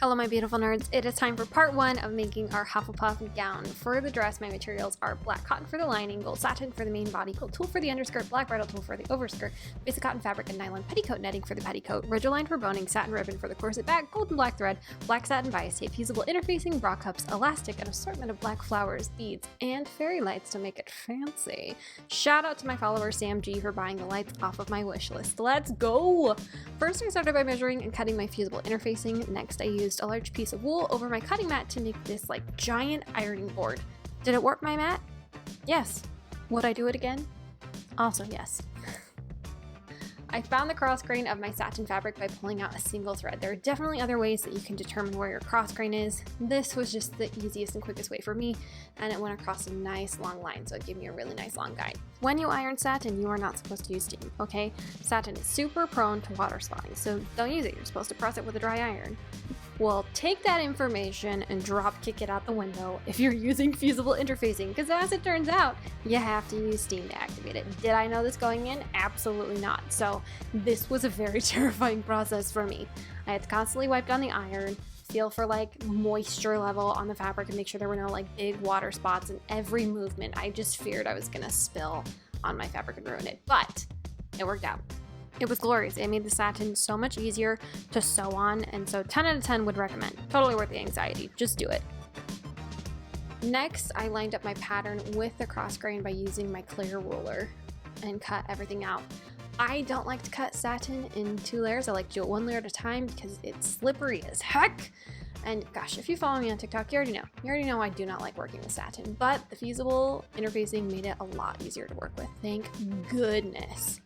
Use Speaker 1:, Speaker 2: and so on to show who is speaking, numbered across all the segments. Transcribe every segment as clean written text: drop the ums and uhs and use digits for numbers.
Speaker 1: Hello my beautiful nerds, it is time for part 1 of making our Hufflepuff gown. For the dress, my materials are black cotton for the lining, gold satin for the main body, gold tulle for the underskirt, black bridal tulle for the overskirt, basic cotton fabric and nylon petticoat netting for the petticoat, Ridgeline for boning, satin ribbon for the corset back, gold and black thread, black satin bias tape, fusible interfacing, bra cups, elastic, an assortment of black flowers, beads, and fairy lights to make it fancy. Shout out to my follower Sam G for buying the lights off of my wish list. Let's go! First I started by measuring and cutting my fusible interfacing. Next I used a large piece of wool over my cutting mat to make this like giant ironing board. Did it warp my mat? Yes. Would I do it again? Also yes. I found the cross grain of my satin fabric by pulling out a single thread. There are definitely other ways that you can determine where your cross grain is. This was just the easiest and quickest way for me, and it went across a nice long line, so it gave me a really nice long guide. When you iron satin, you are not supposed to use steam, okay? Satin is super prone to water spotting, so don't use it. You're supposed to press it with a dry iron. Well, take that information and drop kick it out the window if you're using fusible interfacing, because as it turns out, you have to use steam to activate it. Did I know this going in? Absolutely not. So this was a very terrifying process for me. I had to constantly wipe down the iron, feel for like moisture level on the fabric and make sure there were no like big water spots in every movement. I just feared I was gonna spill on my fabric and ruin it, but it worked out. It was glorious. It made the satin so much easier to sew on, and so 10 out of 10 would recommend. Totally worth the anxiety. Just do it. Next, I lined up my pattern with the cross grain by using my clear ruler and cut everything out. I don't like to cut satin in 2 layers. I like to do it 1 layer at a time because it's slippery as heck. And gosh, if you follow me on TikTok, you already know. You already know I do not like working with satin, but the fusible interfacing made it a lot easier to work with. Thank goodness.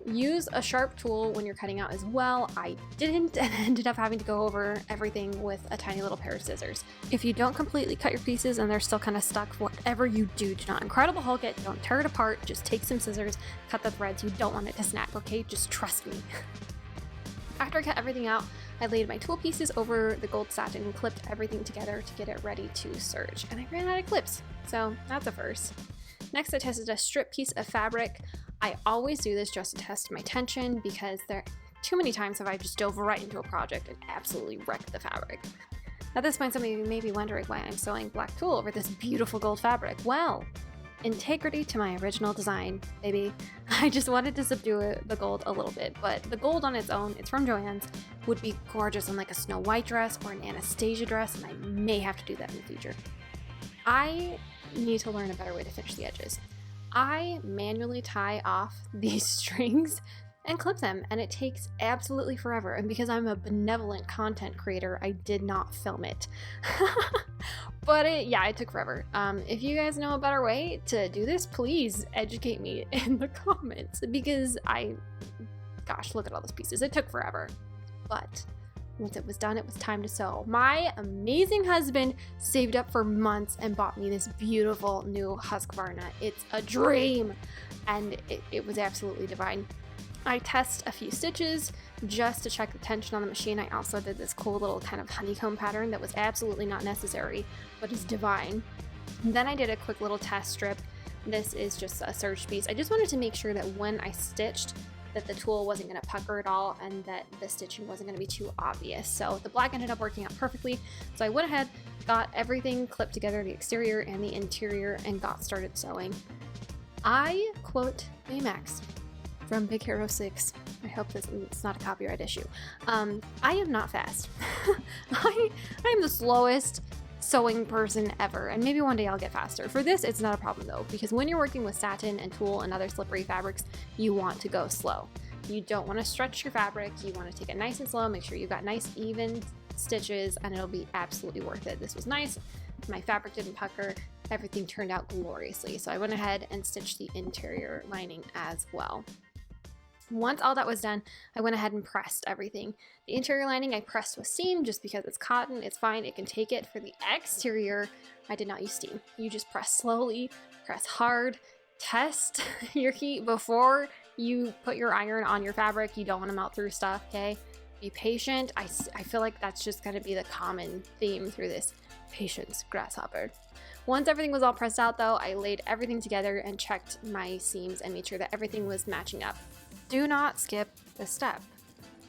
Speaker 1: Use a sharp tool when you're cutting out as well. I didn't and ended up having to go over everything with a tiny little pair of scissors. If you don't completely cut your pieces and they're still kind of stuck, whatever you do, do not Incredible Hulk it, don't tear it apart, just take some scissors, cut the threads. You don't want it to snap, okay? Just trust me. After I cut everything out, I laid my tool pieces over the gold satin and clipped everything together to get it ready to serge. And I ran out of clips, so that's a first. Next, I tested a strip piece of fabric. I always do this just to test my tension because too many times have I just dove right into a project and absolutely wrecked the fabric. At this point, some of you may be wondering why I'm sewing black tulle over this beautiful gold fabric. Well, integrity to my original design, baby. I just wanted to subdue the gold a little bit, but the gold on its own, it's from Joanns, would be gorgeous on like a Snow White dress or an Anastasia dress, and I may have to do that in the future. I need to learn a better way to finish the edges. I manually tie off these strings and clip them, and it takes absolutely forever. And because I'm a benevolent content creator, I did not film it. But it took forever. If you guys know a better way to do this, please educate me in the comments, because gosh, look at all those pieces. It took forever. But once it was done, it was time to sew. My amazing husband saved up for months and bought me this beautiful new Husqvarna. It's a dream, and it was absolutely divine. I test a few stitches just to check the tension on the machine. I also did this cool little kind of honeycomb pattern that was absolutely not necessary, but is divine. And then I did a quick little test strip. This is just a serge piece. I just wanted to make sure that when I stitched, that the tool wasn't going to pucker at all and that the stitching wasn't going to be too obvious. So the black ended up working out perfectly. So I went ahead, got everything clipped together, the exterior and the interior, and got started sewing. I quote Baymax from Big Hero 6. I hope it's not a copyright issue. I am not fast. I am the slowest sewing person ever, and maybe one day I'll get faster. For this, it's not a problem though, because when you're working with satin and tulle and other slippery fabrics, you want to go slow. You don't want to stretch your fabric. You want to take it nice and slow, make sure you've got nice even stitches, and it'll be absolutely worth it. This was nice. My fabric didn't pucker. Everything turned out gloriously. So I went ahead and stitched the interior lining as well. Once all that was done, I went ahead and pressed everything. The interior lining I pressed with steam just because it's cotton, it's fine, it can take it. For the exterior, I did not use steam. You just press slowly, press hard, test your heat before you put your iron on your fabric. You don't want to melt through stuff, okay? Be patient. I feel like that's just going to be the common theme through this. Patience, grasshopper. Once everything was all pressed out though, I laid everything together and checked my seams and made sure that everything was matching up. Do not skip this step.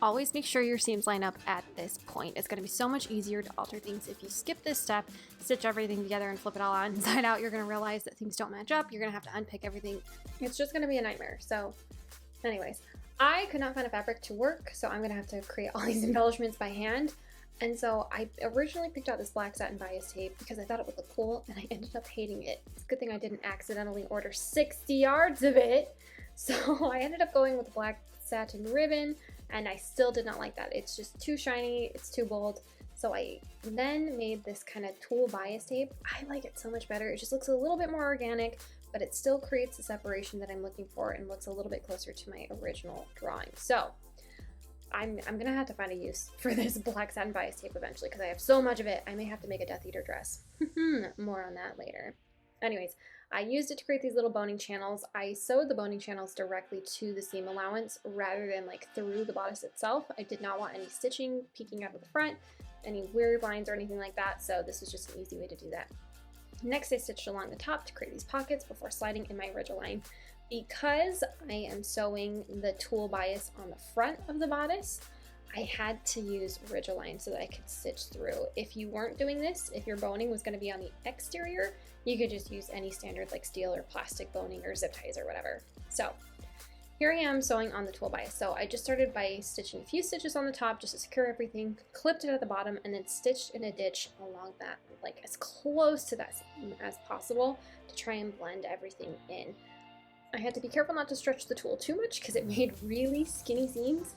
Speaker 1: Always make sure your seams line up at this point. It's going to be so much easier to alter things if you skip this step, stitch everything together and flip it all out inside out. You're going to realize that things don't match up. You're going to have to unpick everything. It's just going to be a nightmare. So anyways, I could not find a fabric to work, so I'm going to have to create all these embellishments by hand. And so I originally picked out this black satin bias tape because I thought it would look cool, and I ended up hating it. It's a good thing I didn't accidentally order 60 yards of it. So I ended up going with black satin ribbon, and I still did not like that. It's just too shiny, it's too bold. So I then made this kind of tulle bias tape. I like it so much better. It just looks a little bit more organic, but it still creates the separation that I'm looking for and looks a little bit closer to my original drawing. So I'm gonna have to find a use for this black satin bias tape eventually because I have so much of it. I may have to make a Death Eater dress. More on that later. Anyways, I used it to create these little boning channels. I sewed the boning channels directly to the seam allowance rather than like through the bodice itself. I did not want any stitching peeking out of the front, any weird lines or anything like that, so this was just an easy way to do that. Next, I stitched along the top to create these pockets before sliding in my ridgeline. Because I am sewing the tulle bias on the front of the bodice, I had to use ridgeline so that I could stitch through. If you weren't doing this, if your boning was going to be on the exterior, you could just use any standard like steel or plastic boning or zip ties or whatever. So here I am sewing on the tulle bias. So I just started by stitching a few stitches on the top just to secure everything, clipped it at the bottom, and then stitched in a ditch along that, like as close to that seam as possible to try and blend everything in. I had to be careful not to stretch the tulle too much because it made really skinny seams.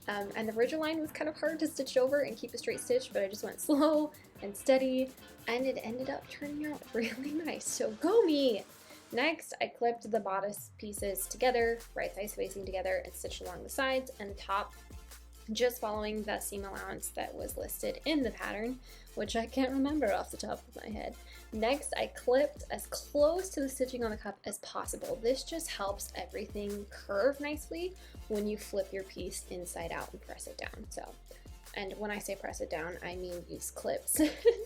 Speaker 1: And the ridgeline was kind of hard to stitch over and keep a straight stitch, but I just went slow and steady, and it ended up turning out really nice. So go me! Next, I clipped the bodice pieces together, right size facing together, and stitched along the sides and the top, just following the seam allowance that was listed in the pattern, which I can't remember off the top of my head. Next, I clipped as close to the stitching on the cup as possible. This just helps everything curve nicely when you flip your piece inside out and press it down. So, and when I say press it down, I mean use clips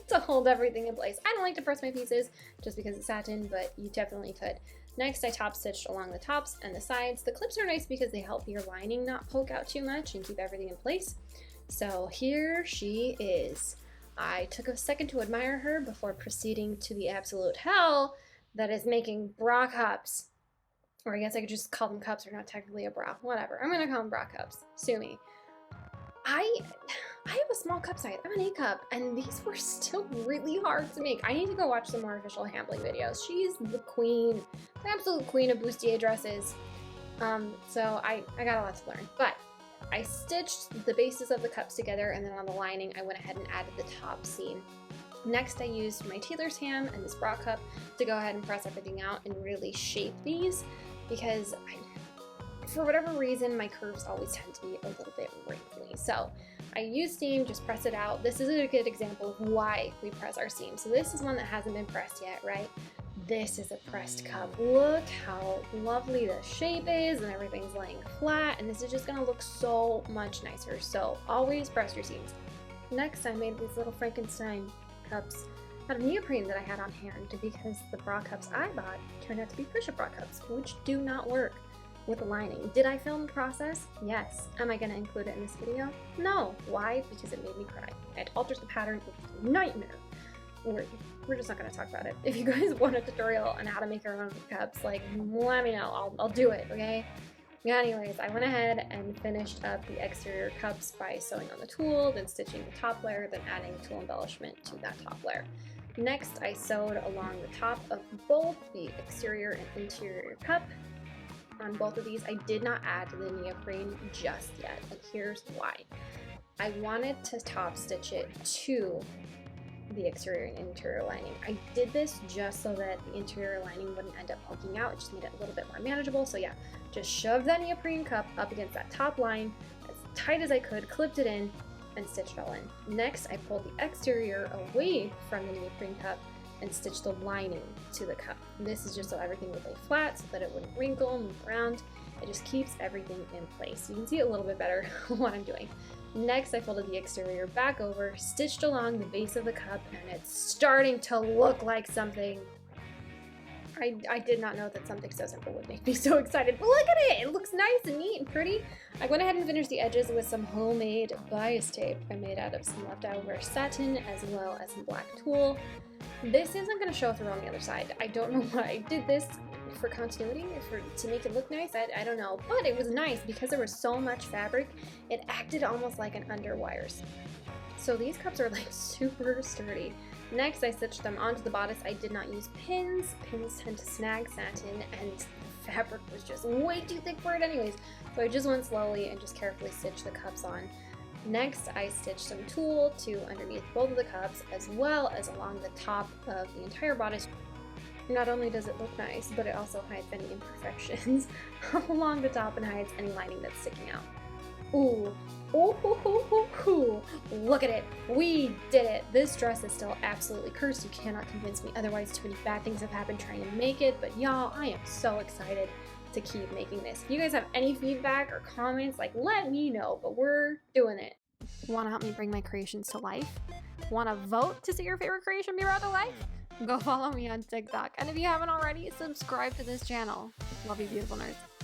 Speaker 1: to hold everything in place. I don't like to press my pieces just because it's satin, but you definitely could. Next, I top stitched along the tops and the sides. The clips are nice because they help your lining not poke out too much and keep everything in place. So here she is. I took a second to admire her before proceeding to the absolute hell that is making bra cups. Or I guess I could just call them cups, or not technically a bra. Whatever. I'm gonna call them bra cups. Sue me. I have a small cup size. I'm an A cup, and these were still really hard to make. I need to go watch some more official handling videos. She's the queen, the absolute queen of bustier dresses. So I got a lot to learn. But I stitched the bases of the cups together, and then on the lining, I went ahead and added the top seam. Next, I used my tailor's ham and this bra cup to go ahead and press everything out and really shape these, because for whatever reason, my curves always tend to be a little bit wrinkly. So I use seam, just press it out. This is a good example of why we press our seam. So this is one that hasn't been pressed yet, right? This is a pressed cup. Look how lovely the shape is, and everything's laying flat, and this is just gonna look so much nicer. So always press your seams. Next, I made these little Frankenstein cups out of neoprene that I had on hand, because the bra cups I bought turned out to be push-up bra cups, which do not work with a lining. Did I film the process? Yes. Am I going to include it in this video? No. Why? Because it made me cry. It alters the pattern. It was a nightmare. We're just not going to talk about it. If you guys want a tutorial on how to make your own cups, like, let me know. I'll do it, okay? Anyways, I went ahead and finished up the exterior cups by sewing on the tulle, then stitching the top layer, then adding tulle embellishment to that top layer. Next, I sewed along the top of both the exterior and interior cup. On both of these, I did not add the neoprene just yet, and here's why. I wanted to top stitch it to the exterior and interior lining. I did this just so that the interior lining wouldn't end up poking out. It just made it a little bit more manageable. So yeah, just shoved that neoprene cup up against that top line as tight as I could, clipped it in, and stitched it all in. Next, I pulled the exterior away from the neoprene cup and stitched the lining to the cup. This is just so everything would lay flat, so that it wouldn't wrinkle, move around. It just keeps everything in place. You can see it a little bit better what I'm doing. Next, I folded the exterior back over, stitched along the base of the cup, and it's starting to look like something. I did not know that something so simple would make me so excited, but look at it! It looks nice and neat and pretty. I went ahead and finished the edges with some homemade bias tape I made out of some leftover satin as well as some black tulle. This isn't going to show through on the other side. I don't know why I did this for continuity, to make it look nice, I don't know, but it was nice because there was so much fabric, it acted almost like an underwires. So these cups are like super sturdy. Next, I stitched them onto the bodice. I did not use pins. Pins tend to snag satin, and the fabric was just way too thick for it anyways. So I just went slowly and just carefully stitched the cups on. Next, I stitched some tulle to underneath both of the cups, as well as along the top of the entire bodice. Not only does it look nice, but it also hides any imperfections along the top and hides any lining that's sticking out. Ooh. Ooh, look at it. We did it. This dress is still absolutely cursed. You cannot convince me otherwise. Too many bad things have happened trying to make it, but y'all, I am so excited to keep making this. If you guys have any feedback or comments, like, let me know, but we're doing it. Want to help me bring my creations to life? Want to vote to see your favorite creation be brought to life? Go follow me on TikTok. And if you haven't already, subscribe to this channel. Love you, beautiful nerds.